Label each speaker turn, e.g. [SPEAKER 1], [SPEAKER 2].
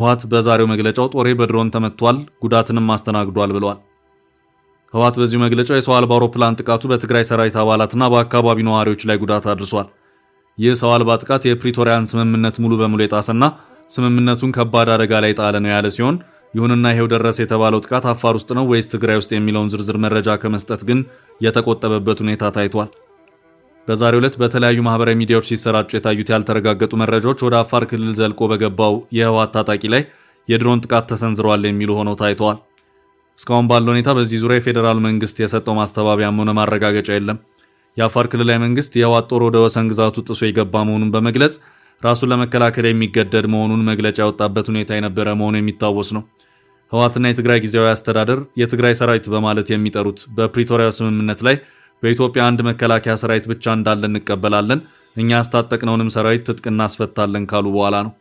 [SPEAKER 1] ህወሓት በዛሬው መግለጫው ጦሬ በድሮን ተመቷል፣ ጉዳትንም አስተናግዷል ብለዋል። ህወሓት በዚሁ መግለጫው የሰው አልባ አውሮፕላን ጥቃቱ በትግራይ ሰራዊት አባላትና በአካባቢው ነዋሪዎች ላይ ጉዳት አድርሷል። ይህ ሰው አልባ ጥቃት የፕሪቶሪያን ስምምነት ሙሉ በሙሉ የጣሰና ስምምነቱን ከባድ አደጋ ላይ ጣለ ነው ያለ ሲሆን ይሁንና ይሄው ደረሰ የተባለው ጥቃት አፋር ውስጥ ነው ወይስ ትግራይ ውስጥ የሚለውን ዝርዝር መረጃ ከመስጠት ግን የተቆጠበበት ሁኔታ ታይቷል። በዛሬው ዕለት በተለያዩ ማህበራዊ ሚዲያዎች ሲሰራጩ የታዩት ያልተረጋገጡ መረጃዎች ወደ አፋር ክልል ዘልቆ በገባው የህወሓት ታጣቂ ላይ የድሮን ጥቃት ተሰንዝሯል የሚሉ ሆነው ታይተዋል። እስካሁን ባለው ሁኔታ በዚህ ዙሪያ የፌዴራል መንግስት የሰጠው ማስተባበያም ሆነ ማረጋገጫ የለም። የአፋር ክልላዊ መንግስት የህወሓት ጦር ወደ ወሰን ግዛቱ ጥሶ የገባ መሆኑን በመግለጽ ራሱን ለመከላከል የሚገደድ መሆኑን መግለጫ ያወጣበት ሁኔታ የነበረ መሆኑ የሚታወስ ነው። ህወሓትና የትግራይ ጊዜያዊ አስተዳደር የትግራይ ሰራዊት በማለት የሚጠሩት በፕሪቶሪያ ስምምነት ላይ በኢትዮጵያ አንድ መከላከያ ሰራዊት ብቻ እንዳለ እንቀበላለን፣ እኛ ያስታጠቅነውንም ሰራዊት ትጥቅ እናስፈታለን ካሉ በኋላ ነው።